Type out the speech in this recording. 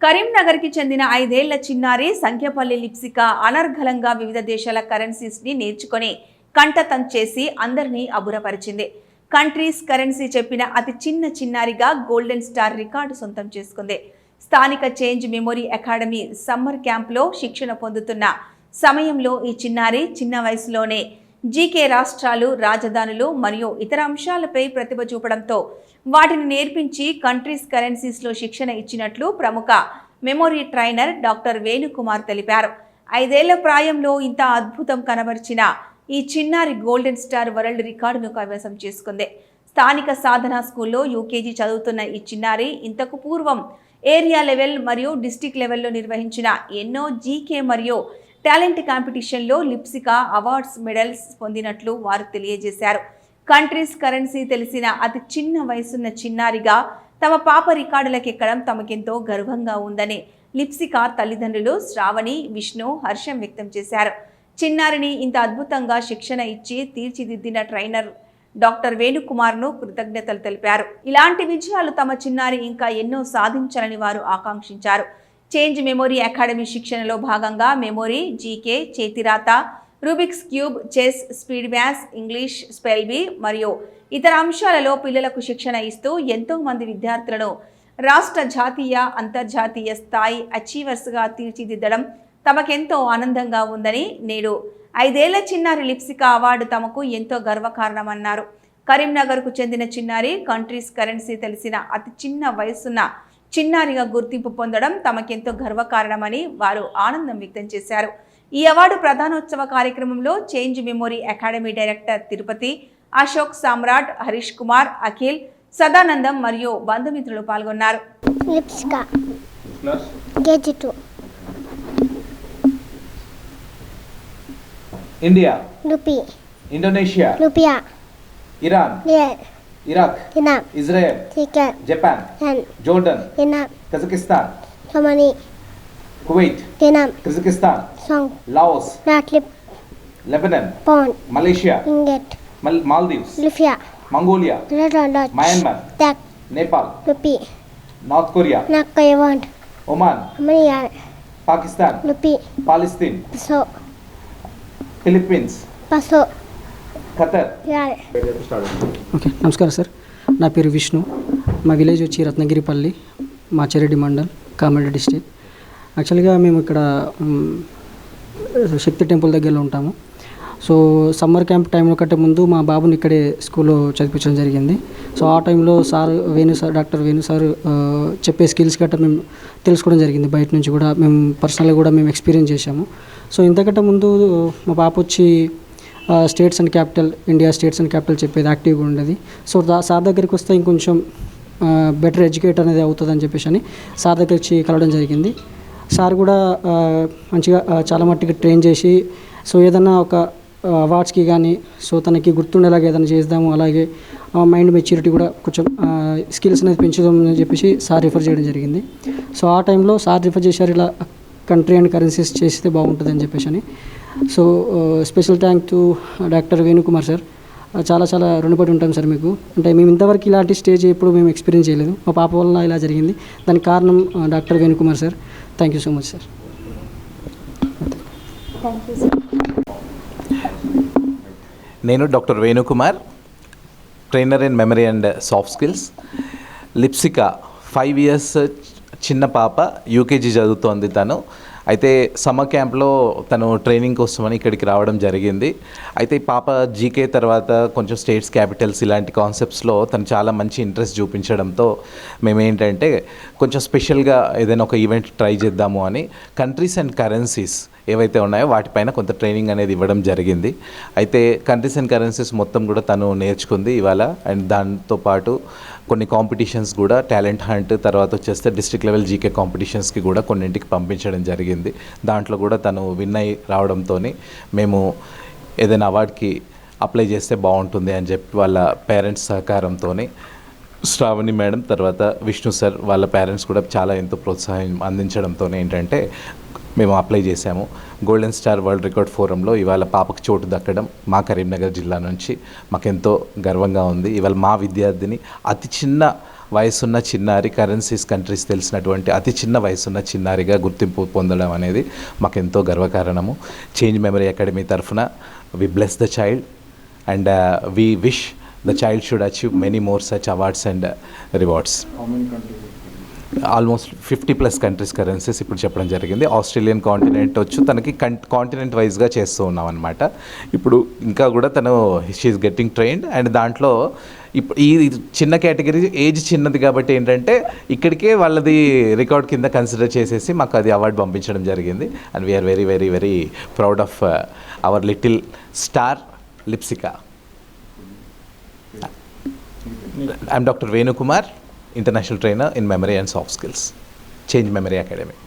కరీంనగర్కి చెందిన 5 ఏళ్ల చిన్నారి సంఖ్యపల్లి లిప్సిక అనర్గళంగా వివిధ దేశాల కరెన్సీస్ని నేర్చుకొని కంఠతం చేసి అందరినీ అబురపరిచింది. కంట్రీస్ కరెన్సీ చెప్పిన అతి చిన్న చిన్నారిగా గోల్డెన్ స్టార్ రికార్డు సొంతం చేసుకుంది. స్థానిక చేంజ్ మెమొరీ అకాడమీ సమ్మర్ క్యాంప్లో శిక్షణ పొందుతున్న సమయంలో ఈ చిన్నారి చిన్న వయసులోనే జీకే రాష్ట్రాలు, రాజధానులు మరియు ఇతర అంశాలపై ప్రతిభ చూపడంతో వాటిని నేర్పించి కంట్రీస్ కరెన్సీస్లో శిక్షణ ఇచ్చినట్లు ప్రముఖ మెమొరీ ట్రైనర్ డాక్టర్ వేణుకుమార్ తెలిపారు. 5 ఏళ్ల ప్రాయంలో ఇంత అద్భుతం కనబరిచిన ఈ చిన్నారి గోల్డెన్ స్టార్ వరల్డ్ రికార్డును కైవసం చేసుకుంది. స్థానిక సాధన స్కూల్లో యూకేజీ చదువుతున్న ఈ చిన్నారి ఇంతకు పూర్వం ఏరియా లెవెల్ మరియు డిస్టిక్ లెవెల్లో నిర్వహించిన ఎన్నో జీకే మరియు టాలెంట్ కాంపిటీషన్లో లిప్సిక అవార్డ్స్, మెడల్స్ పొందినట్లు వారు తెలియజేశారు. కంట్రీస్ కరెన్సీ తెలిసిన అతి చిన్న వయసున్న చిన్నారిగా తమ పాప రికార్డులకెక్కడం తమకెంతో గర్వంగా ఉందని లిప్సిక తల్లిదండ్రులు శ్రావణి, విష్ణు హర్షం వ్యక్తం చేశారు. చిన్నారిని ఇంత అద్భుతంగా శిక్షణ ఇచ్చి తీర్చిదిద్దిన ట్రైనర్ డాక్టర్ వేణుకుమార్ను కృతజ్ఞతలు తెలిపారు. ఇలాంటి విజయాలు తమ చిన్నారి ఇంకా ఎన్నో సాధించాలని వారు ఆకాంక్షించారు. చేంజ్ మెమొరీ అకాడమీ శిక్షణలో భాగంగా మెమొరీ, జీకే, చేతిరాత, Rubik's cube, chess, speed maths, English, spell bee మరియు ఇతర అంశాలలో పిల్లలకు శిక్షణ ఇస్తూ ఎంతో మంది విద్యార్థులను రాష్ట్ర, జాతీయ, అంతర్జాతీయ స్థాయి అచీవర్స్గా తీర్చిదిద్దడం తమకెంతో ఆనందంగా ఉందని, నేడు 5 ఏళ్ల చిన్నారి లిప్సిక అవార్డు తమకు ఎంతో గర్వకారణమన్నారు. కరీంనగర్కు చెందిన చిన్నారి కంట్రీస్ కరెన్సీ తెలిసిన అతి చిన్న వయసున్న చిన్నారిగా గుర్తింపు పొందడం తమకెంతో గర్వకారణమని వారు ఆనందం వ్యక్తం చేశారు. ఈ అవార్డు ప్రధానోత్సవ కార్యక్రమంలో change memory academy director Tirupati, Ashok, Samrat, Harish Kumar, Akhil, Sadanandam మరియు బంధుమిత్రులు పాల్గొన్నారు. India, Indonesia, Iran, Iraq, Israel, Japan, Jordan, Kazakhstan, Kuwait, Kazakhstan, Laos, Lebanon, Malaysia, Maldives, Mongolia, Myanmar, Nepal, North Korea, Oman, Pakistan, Palestine, Philippines, Qatar. Okay, నమస్కారం సార్. నా పేరు విష్ణు. మా విలేజ్ వచ్చి రత్నగిరిపల్లి, మాచారెడ్డి మండల్, కామారెడ్డి డిస్ట్రిక్ట్. యాక్చువల్గా మేము ఇక్కడ శక్తి టెంపుల్ దగ్గరలో ఉంటాము. సో సమ్మర్ క్యాంప్ టైంలో కంటే ముందు మా బాబుని ఇక్కడే స్కూల్లో చదివించడం జరిగింది. సో ఆ టైంలో డాక్టర్ వేణు సార్ చెప్పే స్కిల్స్ గట్రా మేము తెలుసుకోవడం జరిగింది. బయట నుంచి కూడా మేము పర్సనల్గా కూడా మేము ఎక్స్పీరియన్స్ చేశాము. సో ఇంతకంటే ముందు మా పాప వచ్చి states and capital, India states and capital చెప్పేది యాక్టివ్గా ఉండేది. సో సార్ దగ్గరికి వస్తే ఇంకొంచెం బెటర్ ఎడ్యుకేట్ అనేది అవుతుందని చెప్పేసి అని సార్ దగ్గర వచ్చి కలవడం జరిగింది. సార్ కూడా మంచిగా చాలా మట్టుకు ట్రైన్ చేసి, సో ఏదన్నా ఒక అవార్డ్స్కి కానీ సో తనకి గుర్తుండేలాగా ఏదైనా చేద్దాము, అలాగే మైండ్ మెచ్యూరిటీ కూడా కొంచెం స్కిల్స్ అనేది పెంచుదామని చెప్పేసి సార్ రిఫర్ చేయడం జరిగింది. సో ఆ టైంలో సార్ రిఫర్ చేశారు, ఇలా కంట్రీ అండ్ కరెన్సీస్ చేస్తే బాగుంటుందని చెప్పేసి అని. So special thank to doctor Venukumar sir. చాలా చాలా రుణపడి ఉంటాం సార్ మీకు. అంటే మేము ఇంతవరకు ఇలాంటి స్టేజ్ ఎప్పుడు మేము ఎక్స్పీరియన్స్ చేయలేదు. మా పాప వల్ల ఇలా జరిగింది. దానికి కారణం doctor Venukumar sir. Thank you so much sir. నేను doctor Venukumar, trainer in memory and soft skills. Lipsika 5 years చిన్న పాప, యూకేజీ చదువుతోంది తను. అయితే సమ్మర్ క్యాంప్లో తను ట్రైనింగ్ కోసమని ఇక్కడికి రావడం జరిగింది. అయితే ఈ పాప జీకే తర్వాత కొంచెం స్టేట్స్, క్యాపిటల్స్ ఇలాంటి కాన్సెప్ట్స్లో తను చాలా మంచి ఇంట్రెస్ట్ చూపించడంతో మేమేంటంటే కొంచెం స్పెషల్గా ఏదైనా ఒక ఈవెంట్ ట్రై చేద్దాము అని కంట్రీస్ అండ్ కరెన్సీస్ ఏవైతే ఉన్నాయో వాటిపైన కొంత ట్రైనింగ్ అనేది ఇవ్వడం జరిగింది. అయితే కంట్రీస్ అండ్ కరెన్సీస్ మొత్తం కూడా తను నేర్చుకుంది ఇవాళ. అండ్ దాంతోపాటు కొన్ని కాంపిటీషన్స్ కూడా, టాలెంట్ హంట్, తర్వాత వచ్చేస్తే డిస్ట్రిక్ట్ లెవెల్ జీకే కాంపిటీషన్స్కి కూడా కొన్నింటికి పంపించడం జరిగింది. దాంట్లో కూడా తను విన్ అయి రావడంతో మేము ఏదైనా అవార్డ్కి అప్లై చేస్తే బాగుంటుంది అని చెప్పి వాళ్ళ పేరెంట్స్ సహకారంతో శ్రావణి మేడం, తర్వాత విష్ణు సార్ వాళ్ళ పేరెంట్స్ కూడా చాలా ఎంతో ప్రోత్సాహం అందించడంతో ఏంటంటే మేము అప్లై చేశాము. గోల్డెన్ స్టార్ వరల్డ్ రికార్డ్ ఫోరంలో ఇవాళ పాపకు చోటు దక్కడం మా కరీంనగర్ జిల్లా నుంచి మాకెంతో గర్వంగా ఉంది. ఇవాళ మా విద్యార్థిని అతి చిన్న వయసున్న చిన్నారి కరెన్సీస్ కంట్రీస్ తెలిసినటువంటి అతి చిన్న వయసున్న చిన్నారిగా గుర్తింపు పొందడం అనేది మాకెంతో గర్వకారణము. చేంజ్ మెమరీ అకాడమీ తరఫున we bless the child and we wish the child should achieve many more such awards and rewards. Almost 50+ countries currencies ఇప్పుడు చెప్పడం జరిగింది. ఆస్ట్రేలియన్ కాంటినెంట్ వచ్చి తనకి కాంటినెంట్ వైజ్గా చేస్తూ ఉన్నాం అనమాట. ఇప్పుడు ఇంకా కూడా తను షీఈస్ గెట్టింగ్ ట్రైన్డ్ అండ్ దాంట్లో ఇప్పుడు ఈ చిన్న కేటగిరీ ఏజ్ చిన్నది కాబట్టి ఏంటంటే ఇక్కడికే వాళ్ళది రికార్డ్ కింద కన్సిడర్ చేసేసి మాకు అది అవార్డు పంపించడం జరిగింది. And we are very very very proud of our little star Lipsika. I am doctor Venukumar, international trainer in memory and soft skills, Change Memory Academy.